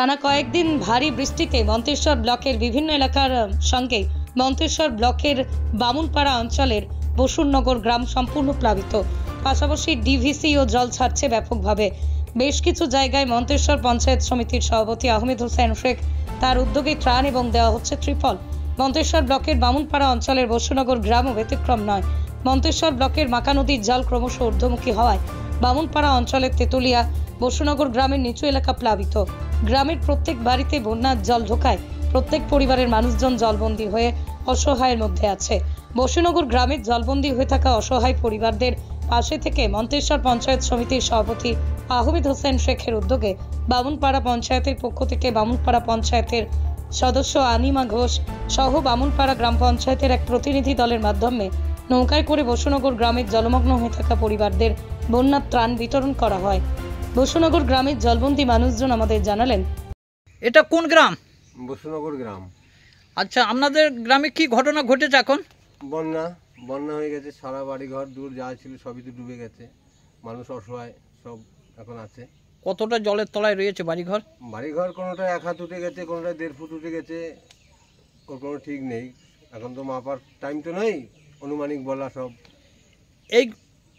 টানা কয়েকদিন ভারী বৃষ্টিতে মন্তেশ্বর ব্লকের বিভিন্ন এলাকার সঙ্গে মন্তেশ্বর ব্লকের বামুনপাড়া অঞ্চলের বসুরনগর গ্রাম সম্পূর্ণ প্লাবিত। পাশাপাশি ডিভিসি ও জল ছাড়ছে ব্যাপকভাবে। বেশ কিছু জায়গায় মন্তেশ্বর পঞ্চায়েত সমিতির সভাপতি আহমেদ হোসেন শেখ তার উদ্যোগে ত্রাণ এবং দেওয়া হচ্ছে ত্রিপল। মন্তেশ্বর ব্লকের বামুনপাড়া অঞ্চলের বসুরনগর গ্রামও ব্যতিক্রম নয়। মন্তেশ্বর ব্লকের মাকা নদীর জল ক্রমশ ঊর্ধ্বমুখী হওয়ায় বামুনপাড়া অঞ্চলের তেতুলিয়া বসুরনগর গ্রামের নিচু এলাকা প্লাবিত। গ্রামের প্রত্যেক বাড়িতে বন্যার জল ঢোকায় প্রত্যেক পরিবারের মানুষজন জলবন্দী হয়ে অসহায়ের মধ্যে আছে। বসুরনগর গ্রামের জলবন্দী হয়ে থাকা অসহায় পরিবারদের পাশে থেকে মন্তেশ্বর পঞ্চায়েত সমিতির সভাপতি আহমেদ হোসেন শেখের উদ্যোগে বামুনপাড়া পঞ্চায়েতের পক্ষ থেকে বামুনপাড়া পঞ্চায়েতের সদস্য আনিমা ঘোষ সহ বামুনপাড়া গ্রাম পঞ্চায়েতের এক প্রতিনিধি দলের মাধ্যমে নৌকায় করে বসুরনগর গ্রামের জলমগ্ন হয়ে থাকা পরিবারদের বন্যার ত্রাণ বিতরণ করা হয়। বসুরনগর গ্রামের জলবন্দী মানুষজন আমাদের জানালেন, এটা কোন গ্রাম? বসুরনগর গ্রাম। আচ্ছা, আপনাদের গ্রামে কি ঘটনা ঘটেছে? এখন বন্যা হয়ে গেছে, সারা বাড়ি ঘর দূর যা ছিল সবই তো ডুবে গেছে। মানুষ অসহায় সব এখন আছে। কতটা জলের তলায় রয়েছে বাড়িঘর? বাড়িঘর কোনোটা 1 হাত উঠে গেছে, কোনোটা 1.5 ফুট উঠে গেছে, ওর কোনো ঠিক নেই। এখন তো মাপার টাইম তো নেই, অনুমানিক বলা সব। এই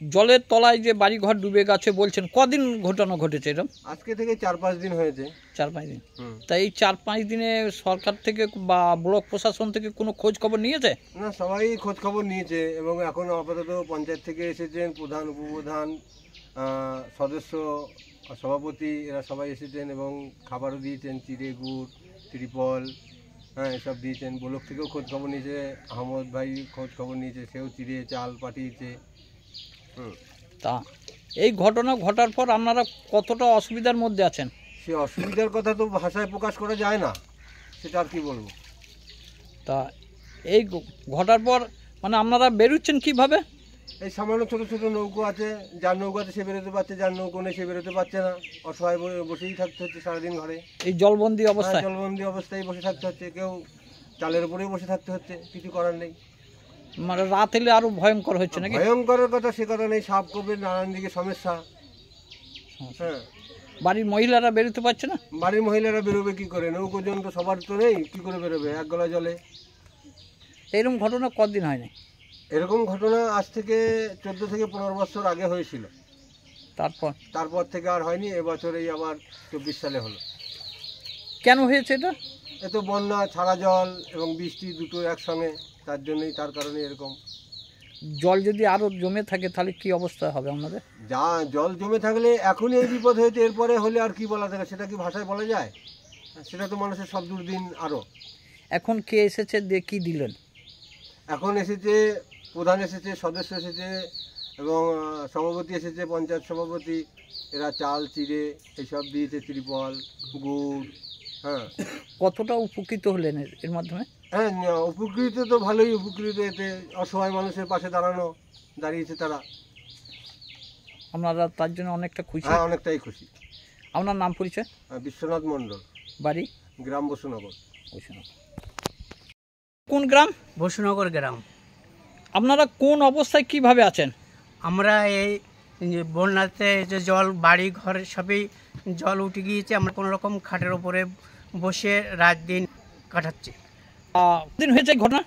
জলের তলায় যে বাড়িঘর ডুবে গেছে বলছেন, কদিন ঘটনা ঘটেছে এরকম? আজকে থেকে 4-5 দিন হয়েছে। 4-5 দিন। তাই এই 4-5 দিনে সরকার থেকে বা ব্লক প্রশাসন থেকে কোনো খোঁজ খবর নিয়েছে? না, সবাই খোঁজ খবর নিয়েছে এবং এখন আপাতত পঞ্চায়েত থেকে এসেছেন, প্রধান উপপ্রধান সদস্য সভাপতি এরা সবাই এসেছেন এবং খাবারও দিয়েছেন, চিড়ে গুড় ত্রিপল এসব দিয়েছেন। ব্লক থেকেও খোঁজ খবর নিয়েছে, আহমদ ভাই খোঁজ খবর নিয়েছে, সেও চিড়ে চাল পাঠিয়েছে। তা এই ঘটনা ঘটার পর আপনারা কতটা অসুবিধার মধ্যে আছেন? সে অসুবিধার কথা তো ভাষায় প্রকাশ করা যায় না, সেটা আর কি বলবো। তা এই ঘটার পর মানে আপনারা বেরোচ্ছেন কিভাবে? এই সামান্য ছোট ছোট নৌকো আছে, যার নৌকো আছে সে বেরোতে পারছে, যার নৌকো নেই সে বেরোতে পারছে না। অসহায় বসেই থাকতে হচ্ছে সারাদিন ঘরে, এই জলবন্দি অবস্থায়। জলবন্দি অবস্থায় বসে থাকতে হচ্ছে, কেউ চালের উপরেই বসে থাকতে হচ্ছে, কিছু করার নেই। মানে রাত এলে আরো ভয়ঙ্কর হচ্ছে নাকি? ভয়ঙ্করের কথা সে কথা নেই, সাপ কবে নানান দিকে সমস্যা। হ্যাঁ, বাড়ির মহিলারা বেরোতে পারছে না। বাড়ির মহিলারা বেরোবে কি করে? নৌকো জন তো সবার তো নেই, কি করে বেরোবে এক গলা জলে? এরকম ঘটনা কতদিন হয়নি? এরকম ঘটনা আজ থেকে 14 থেকে 15 বছর আগে হয়েছিল। তারপর থেকে আর হয়নি। এবছর এই আবার 24 সালে হলো। কেন হয়েছে এটা? এ তো বন্যা, ছাড়া জল এবং বৃষ্টি দুটো একসঙ্গে, তার কারণে এরকম। জল যদি আরো জমে থাকে তাহলে কি অবস্থা হবে আমাদের? যা জল জমে থাকলে এখনই এই বিপদ হয়েছে, এরপরে হলে আর কি বলা থাকে? সেটা কি ভাষায় বলা যায়? সেটা তো মানুষের সব দুর্দিন আরো। এখন কে এসেছে দিয়ে কি দিলেন? এখন এসেছে প্রধান, এসেছে সদস্য, এসেছে এবং সভাপতি এসেছে, পঞ্চায়েত সভাপতি। এরা চাল চিড়ে এইসব দিয়েছে, ত্রিপল গুড়। হ্যাঁ, কতটা উপকৃত হলেন এর মাধ্যমে? হ্যাঁ, উপকৃত তো ভালোই উপকৃত। এতে অসহায় মানুষের পাশে দাঁড়িয়েছে তারা। আপনারা তার জন্য অনেকটা খুশি? হ্যাঁ, অনেকটাই খুশি। আপনার নাম পরিচয়? বিশ্বনাথ মণ্ডল, বাড়ি? গ্রাম বসুনগর। কোন গ্রাম? বসুনগর গ্রাম। আপনারা কোন অবস্থায় কিভাবে আছেন? আমরা এই বন্যাতে যে জল, বাড়ি ঘর সবই জল উঠে গিয়েছে। আমরা কোনো রকম খাটের ওপরে বসে রাত দিন কাটাচ্ছি। দিন হয়েছে ঘটনা?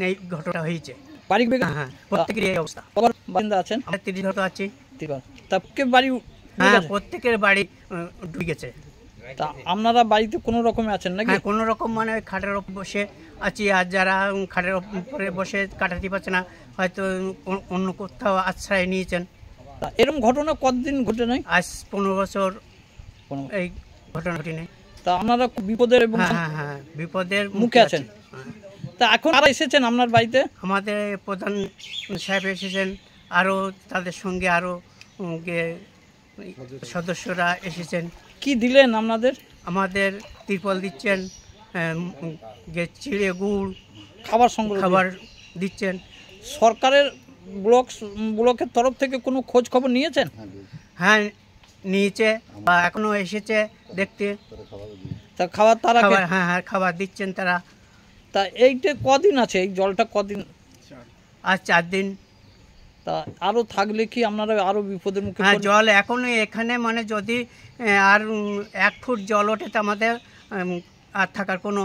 এই ঘটনা হয়েছে। বাড়ি? হ্যাঁ, প্রত্যেকের এই অবস্থা। বাসিন্দা আছেন? আমরা 30 ঘর আছি। তা বাড়ি? হ্যাঁ, প্রত্যেকের বাড়ি ডুবে গেছে। তা আপনারা বাড়িতে কোনো রকমে আছেন নাকি? হ্যাঁ, কোনো রকম মানে খাটের ওপর বসে আছি। আর যারা খাটের উপরে বসে কাটাতে পারছে না, হয়তো অন্য কোথাও আশ্রয় নিয়েছেন। তা এরকম ঘটনা কতদিন ঘটে নাই? আজ 15 বছর এই ঘটনা ঘটেনি। তা আপনারা বিপদের এবং হ্যাঁ বিপদের মুখে আছেন। তা এখন আর এসেছেন আপনার বাড়িতে? আমাদের প্রধান সাহেব এসেছেন, আরও তাদের সঙ্গে আরও সদস্যরা এসেছেন। কি দিলেন আপনাদের? আমাদের ত্রিপল দিচ্ছেন, চিড়ে গুড় খাবার দিচ্ছেন। সরকারের ব্লকের তরফ থেকে কোনো খোঁজ খবর নিয়েছেন? হ্যাঁ, নিয়েছে বা এখনো এসেছে দেখতে। তা খাবার তারা? হ্যাঁ, খাবার দিচ্ছেন তারা। তা এইটা কদিন আছে? এই জলটা কদিন? আজ 4 দিন। তা আরও থাকলে কি আপনারা আরও বিপদের মুখে হ্যাঁ, পড়বেন? জল এখনই এখানে মানে যদি আর 1 ফুট জল ওঠে তো আমাদের আর থাকার কোনো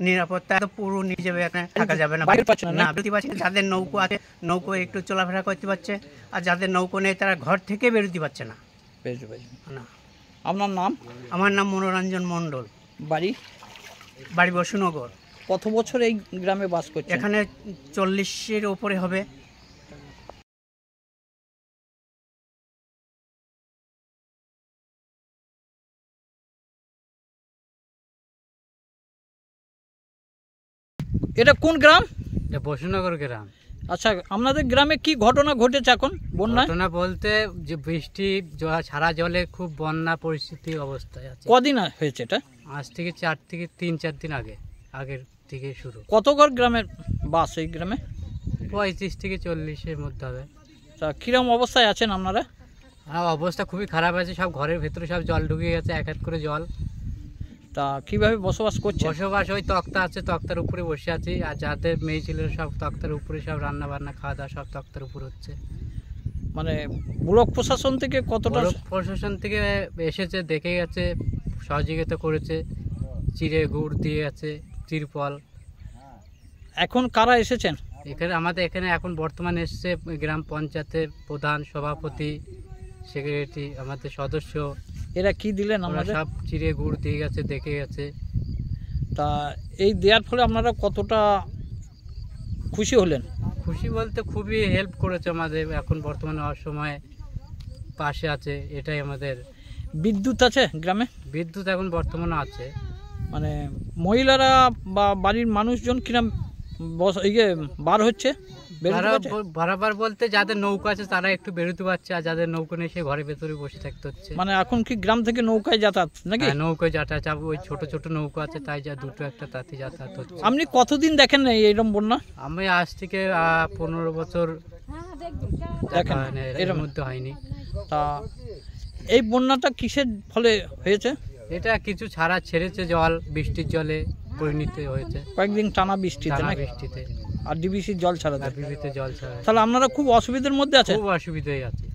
নিরাপত্তা তো পুরো নিজে এখানে থাকা যাবে না। বাইরে পাচ্ছে না, না বেরোতে পারছে না। যাদের নৌকো আছে নৌকো একটু চলাফেরা করতে পারছে, আর যাদের নৌকো নেই তারা ঘর থেকে বেরোতে পারছে না। বুঝতে পারছি। না। আপনার নাম? আমার নাম মনোরঞ্জন মণ্ডল, বাড়ি? বাড়ি বসুনগর। কত বছর এই গ্রামে বাস করছেন? এখানে 40-এর ওপরে হবে। এটা কোন গ্রাম? বসুনগর গ্রাম। আচ্ছা, আপনাদের গ্রামে কি ঘটনা ঘটেছে এখন বন্যায়? ঘটনা বলতে যে বৃষ্টি সারা জলে খুব বন্যা পরিস্থিতি অবস্থায় আছে। কদিন হয়েছে এটা? আজ থেকে 3-4 দিন আগের থেকে শুরু। কত ঘর গ্রামের বাস এই গ্রামে? 35 থেকে 40-এর মধ্যে হবে। তা কিরম অবস্থায় আছেন আপনারা? আর অবস্থা খুবই খারাপ আছে, সব ঘরের ভেতরে সব জল ঢুকে গেছে, এক এক করে জল। তা কিভাবে বসবাস করছেন? বসবাস ওই তক্তা আছে, তক্তার উপরে বসে আছি, আর যাদের মেয়ে ছিল সব তক্তার উপরে, সব রান্না বান্না খাওয়া দাওয়া সব তক্তার উপর হচ্ছে। মানে ব্লক প্রশাসন থেকে কতটা? প্রশাসন থেকে এসেছে, দেখে গেছে, সহযোগিতা করেছে, চিড়ে গুড় দিয়ে গেছে, তিরপল। এখন কারা এসেছেন? আমাদের এখানে এখন বর্তমানে এসছে গ্রাম পঞ্চায়েতের প্রধান, সভাপতি, সেক্রেটারি, আমাদের সদস্য। এরা কি দিলেন আমরা আমাদের? সব চিড়ে গুড় দিয়ে গেছে, দেখে গেছে। তা এই দেওয়ার ফলে আপনারা কতটা খুশি হলেন? খুশি বলতে খুবই হেল্প করেছে আমাদের, এখন বর্তমানে অসময়ে পাশে আছে, এটাই আমাদের। বিদ্যুৎ আছে গ্রামে? বিদ্যুৎ এখন বর্তমানে আছে। মানে মহিলারা বা বাড়ির মানুষজন কিরম বার হচ্ছে? বরাবর বলতে যাদের নৌকা আছে তারা একটু বেরোতে পারছে, আর যাদের নৌকা নেই সে ঘরের ভেতরে বসে থাকতে হচ্ছে। মানে এখন কি গ্রাম থেকে নৌকায় যাতায়াত নাকি? নৌকায় যাতায়াত, ওই ছোট ছোট নৌকা আছে, তাই যা দুটো একটা তাতে যাতায়াত হচ্ছে। আপনি কতদিন দেখেন না এইরকম বন্যা? আমি আজ থেকে 15 বছর দেখেন, এর মধ্যে হয়নি। তা এই বন্যাটা কিসের ফলে হয়েছে? এটা কিছু ছেড়েছে জল, বৃষ্টির জলে পরিণত হয়েছে, কয়েকদিন টানা বৃষ্টিতে টানা নাকি? বৃষ্টিতে আর ডিবিসির জল ছাড়াতে? বিবিতে জল ছাড়া। তাহলে আপনারা খুব অসুবিধার মধ্যে আছেন? খুব অসুবিধায় আছে।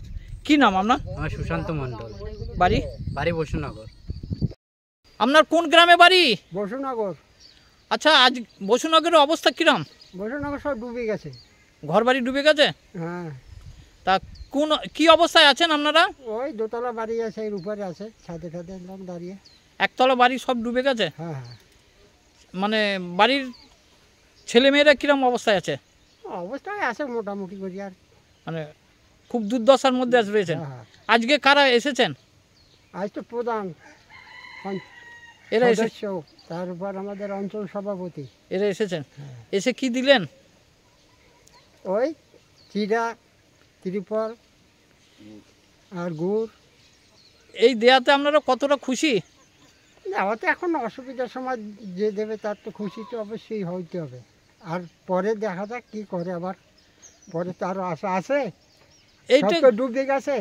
কি নাম আপনার? আমার সুশান্ত মণ্ডল। বাড়ি? বাড়ি বসুনগর। আপনার কোন গ্রামে বাড়ি? বসুনগর। আচ্ছা, আজ বসুনগরের অবস্থা কিরম? বসুনগর সব ডুবে গেছে। ঘর বাড়ি ডুবে গেছে? হ্যাঁ। তা কি অবস্থায় আছেন আপনারা? ওই দোতলা বাড়ি আছে, এর উপরে আছে, ছাদে ছাদে একদম দাঁড়িয়ে। একতলা বাড়ি সব ডুবে গেছে? হ্যাঁ হ্যাঁ। মানে বাড়ির ছেলেমেয়েরা কিরম অবস্থায় আছে? অবস্থায় আছে মোটামুটি করি আর। মানে খুব দুর্দশার মধ্যে রয়েছেন। হ্যাঁ। আজকে কারা এসেছেন? আজ তো প্রধান এরা সদস্য, তার উপর আমাদের অঞ্চল সভাপতি। এরা এসেছেন। এসে কি দিলেন? ওই চিড়া, ত্রিপল আর গুড়। এই দেয়াতে আপনারা কতটা খুশি? ওতে এখন অসুবিধার সময় যে দেবে তার তো খুশি তো অবশ্যই হইতে হবে। আর পরে দেখা যাক কি করে, আবার পরে তো আরও আশা আছে। এইটা সব তো ডুবে গেছে।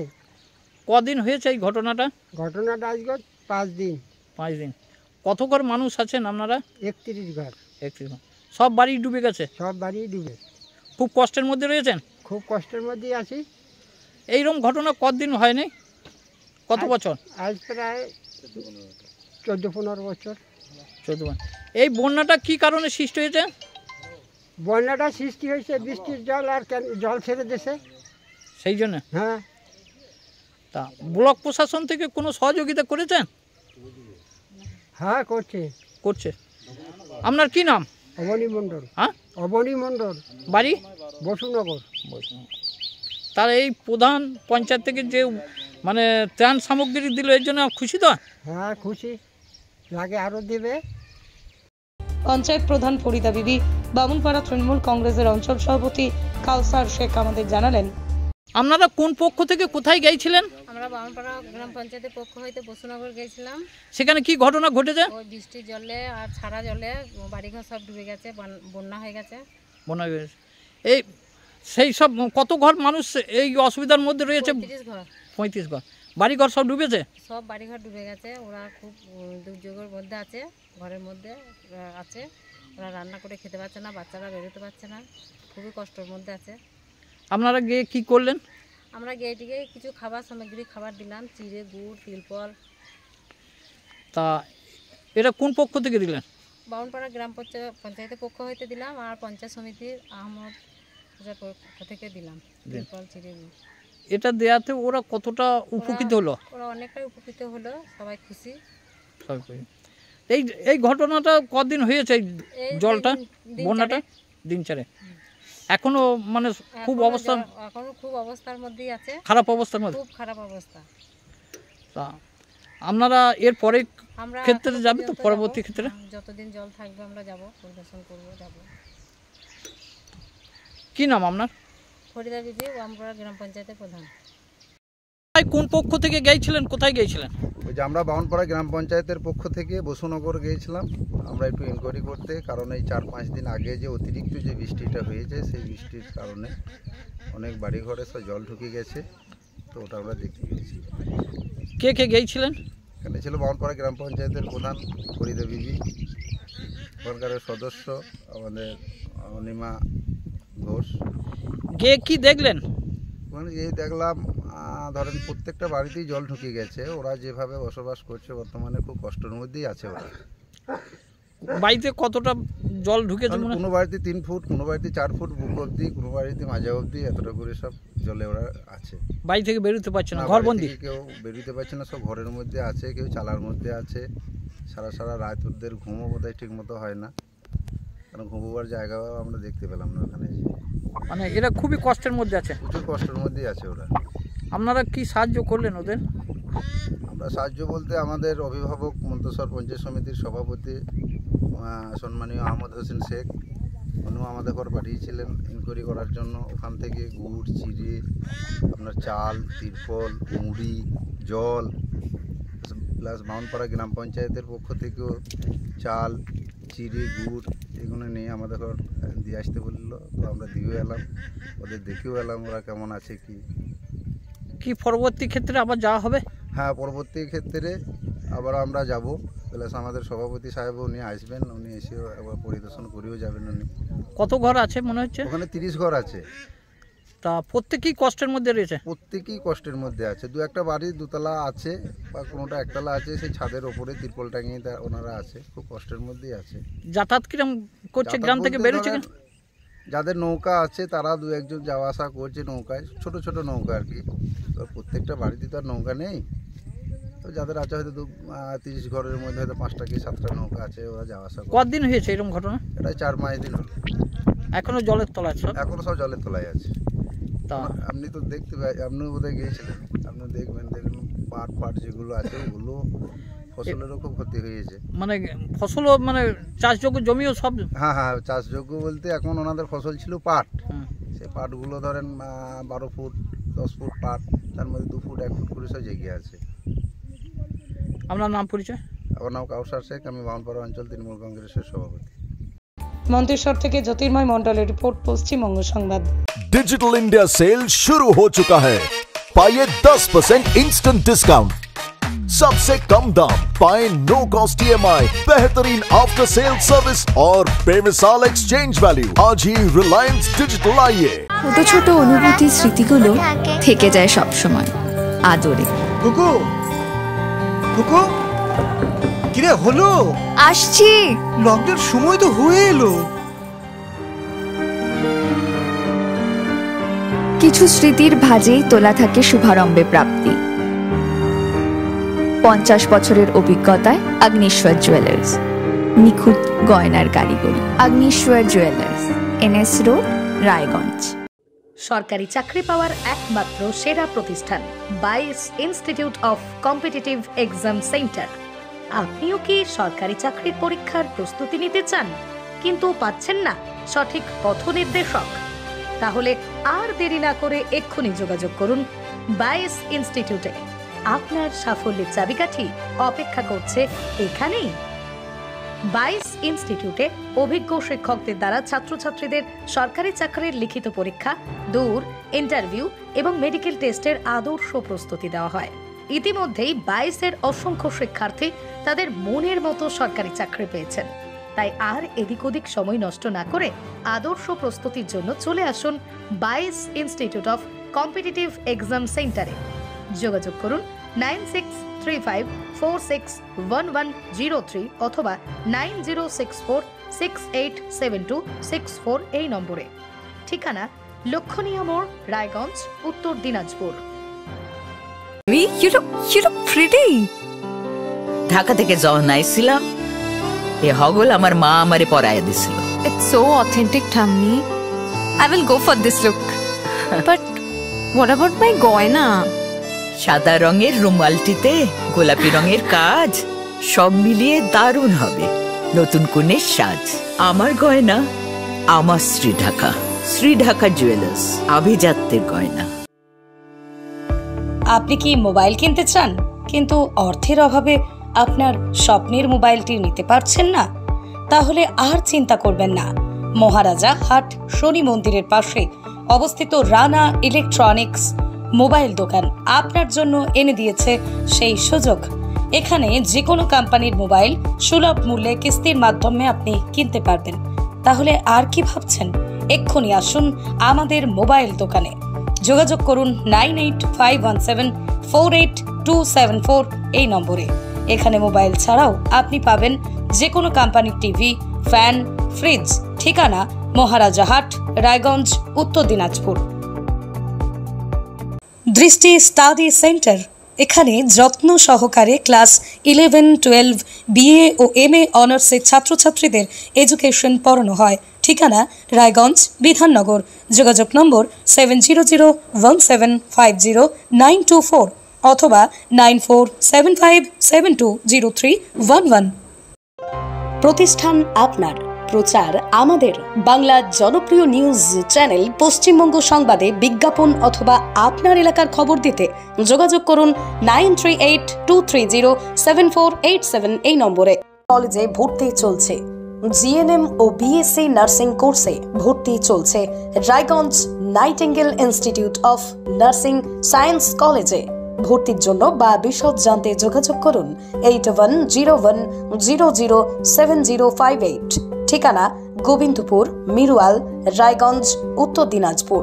কদিন হয়েছে এই ঘটনাটা? ঘটনাটা আজকে 5 দিন। 5 দিন। কত ঘর মানুষ আছেন আপনারা? 31 ঘর। 31 ঘর। সব বাড়ি ডুবে গেছে? সব বাড়ি ডুবে। খুব কষ্টের মধ্যে রয়েছেন? খুব কষ্টের মধ্যেই আছি। এইরকম ঘটনা কতদিন হয়নি? কত বছর? আজ প্রায় 14-15 বছর। 14 বছর। এই বন্যাটা কি কারণে সৃষ্টি হয়েছে? বন্যাটা সৃষ্টি হয়েছে বৃষ্টির জল আর জল ছেড়ে দিয়েছে, সেই জন্য? হ্যাঁ। তা ব্লক প্রশাসন থেকে কোনো সহযোগিতা করেছেন? হ্যাঁ করছে। আপনার কি নাম? অবনী মণ্ডল। হ্যাঁ, অবনী মণ্ডল। বাড়ি? বসুনগর। তার এই প্রধান পঞ্চায়েত থেকে যে মানে ত্রাণ সামগ্রী দিল, এর জন্য খুশি তো? হ্যাঁ খুশি, লাগে আরও দেবে। পঞ্চায়েত প্রধান ফরিদা বিবি, বামুনপাড়া তৃণমূল কংগ্রেসের অঞ্চল সভাপতি কাউসার শেখ আমাদের জানালেন, আপনারা কোন পক্ষ থেকে কোথায় গিয়েছিলেন? আমরা বামনপাড়া গ্রাম পঞ্চায়েতের পক্ষ হইতে বসুনগর গেছিলাম। সেখানে কি ঘটনা ঘটেছে? ওই বৃষ্টির জলে আর ছাড়া জলে বাড়িঘর সব ডুবে গেছে, বন্যা হয়ে গেছে। বন্যা হয়ে গেছে। এই সেই সব কত ঘর মানুষ এই অসুবিধার মধ্যে রয়েছে? 35 ঘর। 35 ঘর। বাড়িঘর সব ডুবেছে? সব বাড়িঘর ডুবে গেছে। ওরা খুব দুর্যোগের মধ্যে আছে, ঘরের মধ্যে আছে। ওরা রান্না করে খেতে পারছে না, বাচ্চারা বেরোতে পারছে না, খুবই কষ্টের মধ্যে আছে। আপনারা গিয়ে কি করলেন? আমরা গেটিকে কিছু খাবার দিলাম, চিড়ে, গুড়, তিলফল। তা এটা কোন পক্ষ থেকে দিলেন? বামুনপাড়া গ্রাম পঞ্চায়েতের পক্ষ হইতে দিলাম, আর পঞ্চায়েত সমিতির আহমদ পক্ষ থেকে দিলাম তিলফল, চিড়ে, গুড়। এটা দেওয়াতে ওরা কতটা উপকৃত হলো? ওরা অনেকটাই উপকৃত হলো, সবাই খুশি। এই ঘটনাটা কদিন হয়েছে? এই জলটা বন্যাটা দিন চারে এখনো মানে খুব অবস্থা, এখনো খুব অবস্থার মধ্যেই আছে, খারাপ অবস্থার মধ্যে, খুব খারাপ অবস্থা। তা আপনারা এর পরে আমরা ক্ষেত্রে যাবে তো, পরবর্তী ক্ষেত্রে যতদিন জল থাকবে আমরা যাব, পরিদর্শন করব, যাব। কি নাম আপনার? ফরিদা বিবি, বামুনপাড়া গ্রাম পঞ্চায়েতের প্রধান। কোন পক্ষ থেকে গিয়েছিলেন, কোথায় গিয়েছিলেন? ওই যে আমরা বামুনপাড়া গ্রাম পঞ্চায়েতের পক্ষ থেকে বসুনগর গিয়েছিলাম আমরা একটু ইনকোয়ারি করতে, কারণ এই 4-5 দিন আগে যে অতিরিক্ত যে বৃষ্টিটা হয়েছে সেই বৃষ্টির কারণে অনেক বাড়িঘরে সব জল ঢুকে গেছে, তো ওটা আমরা দেখতে গিয়েছি। কে কে গিয়েছিলেন? এখানে ছিল বামুনপাড়া গ্রাম পঞ্চায়েতের প্রধান ফরিদা বিবি, সরকারের সদস্য আমাদের অনিমা ঘোষ। গিয়ে কি দেখলেন? মানে এই দেখলাম ধরেন প্রত্যেকটা বাড়িতেই জল ঢুকে গেছে, ওরা যেভাবে বসবাস করছে বর্তমানে খুব কষ্টের মধ্যেই আছে ওরা। বাড়িতে কতটা জল ঢুকেছে? কোনো বাড়িতে 3 ফুট, কোনো বাড়িতে 4 ফুট বুক অবধি, কোনো বাড়িতে মাঝা অবধি, এতটা করে সব জলে ওরা আছে। বাড়ি থেকে বেরোতে পারছে না, ঘরবন্দি, কেউ বেরোতে পারছে না, সব ঘরের মধ্যে আছে, কেউ চালার মধ্যে আছে। সারা রাত ওদের ঘুমও বোধহয় ঠিক মতো হয় না, কারণ ঘুমোবার জায়গাও আমরা দেখতে পেলাম না ওখানে। মানে এরা খুবই কষ্টের মধ্যে আছে, প্রচুর কষ্টের মধ্যেই আছে ওরা। আপনারা কি সাহায্য করলেন ওদের? আমরা সাহায্য বলতে আমাদের অভিভাবক মন্তেশ্বর পঞ্চায়েত সমিতির সভাপতি সম্মানীয় আহমদ হোসেন শেখ, উনিও আমাদের ঘর পাঠিয়েছিলেন ইনকোয়ারি করার জন্য। ওখান থেকে গুড়, চিড়ে, আপনার চাল, তিরপল, মুড়ি, জল, প্লাস বামুনপাড়া গ্রাম পঞ্চায়েতের পক্ষ থেকেও চাল, চিড়ে, গুড় এগুলো নিয়ে আমাদের ঘর দিয়ে আসতে বললো, তো আমরা দিয়েও এলাম, ওদের দেখেও এলাম ওরা কেমন আছে কি পরবর্তী ক্ষেত্রে আবার যাওয়া হবে? হ্যাঁ, পরবর্তী ক্ষেত্রে আবার আমরা যাব, প্লাস আমাদের সভাপতি সাহেবও উনি আসবেন, উনি এসেও একবার পরিদর্শন করেও যাবেন। উনি কত ঘর আছে মনে হচ্ছে? ওখানে 30 ঘর আছে। তা প্রত্যেকেই কষ্টের মধ্যে রয়েছে? প্রত্যেকেই কষ্টের মধ্যে আছে। দু একটা বাড়ি দুতলা আছে বা কোনোটা একতলা আছে, সেই ছাদের ওপরে তিরপল টাঙিয়ে ওনারা আছে, খুব কষ্টের মধ্যেই আছে। যাতায়াত কিরম করছে? গ্রাম থেকে বেরোচ্ছে? যাদের নৌকা আছে তারা 2-1 যাওয়া আসা করছে নৌকায়, ছোট ছোট নৌকা আর কি। তো প্রত্যেকটা বাড়িতে তো আর নৌকা নেই, তো যাদের আছে হয়তো 30 ঘরের মধ্যে হয়তো 5টা কি 7টা নৌকা আছে, ওরা যাওয়া আসা করে। কতদিন হয়েছে এরকম ঘটনা? এটা 4-5 দিন হলো। এখনো জলের তলায়? এখনো সব জলের তলায় আছে। তা আপনি তো দেখতে আপনিও বোধহয় গিয়েছিলেন, আপনি দেখবেন পাট যেগুলো আছে ওগুলো ফসলেরও খুব ক্ষতি হয়েছে। মানে ফসলও মানে চাষযোগ্য জমিও সব? হ্যাঁ, চাষযোগ্য বলতে এখন ওনাদের ফসল ছিল পাট, সেই পাটগুলো ধরেন 12 ফুট 10 ফুট পাট, তার মধ্যে 2 ফুট 1 ফুট করে সব জেগে আছে। আপনার নাম পরিচয়? আমার নাম কাউসার শেখ, আমি বামুনপাড়া অঞ্চল তৃণমূল কংগ্রেসের সভাপতি। মন্তেশ্বর থেকে জ্যোতির্ময় মণ্ডলের রিপোর্ট, পশ্চিমবঙ্গ সংবাদ। डिजिटल इंडिया सेल शुरू हो चुका है। पाइए 10% इंस्टेंट डिस्काउंट, सबसे कम दाम, पाए नो कॉस्ट EMI, बेहतरीन आफ्टर सेल सर्विस और बेमिसाल एक्सचेंज वैल्यू। आज ही रिलायंस डिजिटल आइए। ছোট ছোট অনুভূতি স্মৃতিগুলো থেকে যায় সব সময় আদরে। কুকু কুকু কিরে হলো? আসছি, লকডাউন সময় তো হয়ে এলো। কিছু স্মৃতির ভাজেই তোলা থাকে শুভারম্ভে প্রাপ্তি। 50 বছরের অভিজ্ঞতায় আগ্নেশ্বর জুয়েলার্স, নিখুঁত গয়নার কারিগরি। Agneshwar jewellers, NS road, Raiganj. সরকারি চাকরি পাওয়ার একমাত্র সেরা প্রতিষ্ঠান 22 institute of competitive exam centre. আপনিও কি সরকারি চাকরির পরীক্ষার প্রস্তুতি নিতে চান কিন্তু পাচ্ছেন না সঠিক পথ নির্দেশক? তাহলে আর দেরি না করে এক্ষুনি যোগাযোগ করুন 22 ইনস্টিটিউটে। আপনার সাফল্যের চাবিকাঠি অপেক্ষা করছে এখানেই। 22 ইনস্টিটিউটে অভিজ্ঞ শিক্ষকদের দ্বারা ছাত্রছাত্রীদের সরকারি চাকরির লিখিত পরীক্ষা, দূর ইন্টারভিউ এবং মেডিকেল টেস্টের আদর্শ প্রস্তুতি দেওয়া হয়। ইতিমধ্যেই 22-এর অসংখ্য শিক্ষার্থী তাদের মনের মতো সরকারি চাকরি পেয়েছেন। তাই আর এদিক ওদিক সময় নষ্ট না করে আদর্শ প্রস্তুতির জন্য চলে আসুন বাইস ইনস্টিটিউট অফ কম্পিটিটিভ এক্সাম সেন্টারে। যোগাযোগ করুন 9635461103 অথবা 9064687264 এই নম্বরে। ঠিকানা লক্ষণীয় মোড়, রায়গঞ্জ, উত্তর Dinajpur. You look pretty. Dhaka থেকে যখন আইছিলাম এ হগল আমার মা আমারে পরাইয়া দিছিল। It's so authentic, Tammi. I will go for this look. But what about my গয়না? সাদা রঙের রুমালটিতে গোলাপি রঙের কাজ, সব মিলিয়ে দারুণ হবে নতুন কনের সাজ। আমার গয়না আমার শ্রী ঢাকা জুয়েলার্স, আভিজাত্যের গয়না। আপনি কি মোবাইল কিনতে চান কিন্তু অর্থের অভাবে আপনার স্বপ্নের মোবাইলটি নিতে পারছেন না? তাহলে আর চিন্তা করবেন না। মহারাজা হাট শনি মন্দিরের পাশে অবস্থিত রানা ইলেকট্রনিক্স মোবাইল দোকান আপনার জন্য এনে দিয়েছে সেই সুযোগ। এখানে যে কোনো কোম্পানির মোবাইল সুলভ মূল্যে কিস্তির মাধ্যমে আপনি কিনতে পারবেন। তাহলে আর কি ভাবছেন? এক্ষুনি আসুন আমাদের মোবাইল দোকানে। যোগাযোগ করুন 9851748274 এই নম্বরে। এখানে মোবাইল ছাড়াও আপনি পাবেন যে কোনো কোম্পানির টিভি, ফ্যান, ফ্রিজ। ঠিকানা মহারাজা হাট, রায়গঞ্জ, উত্তর দিনাজপুর। দৃষ্টি স্টাডি সেন্টার, এখানে যত্ন সহকারে ক্লাস 11, 12, BA ও MA অনার্সের ছাত্রছাত্রীদের এডুকেশন পড়ানো হয়। ঠিকানা রায়গঞ্জ, বিধাননগর। যোগাযোগ নম্বর 7001750924 অথবা 9475720311। প্রতিষ্ঠান আপনার, প্রচার আমাদের। বাংলা জনপ্রিয় নিউজ চ্যানেল পশ্চিমবঙ্গ সংবাদে বিজ্ঞাপন অথবা আপনার এলাকার খবর দিতে যোগাযোগ করুন 9382307487 এই নম্বরে। কলেজে ভর্তি চলছে। GNM ও BSc নার্সিং কোর্সে ভর্তি চলছে Raiganj nightingale institute of nursing science কলেজে। ভর্তির জন্য বা বিশদ জানতে যোগাযোগ করুন 8101007058। ঠিকানা গোবিন্দপুর, মিরুয়াল, রায়গঞ্জ, উত্তর দিনাজপুর।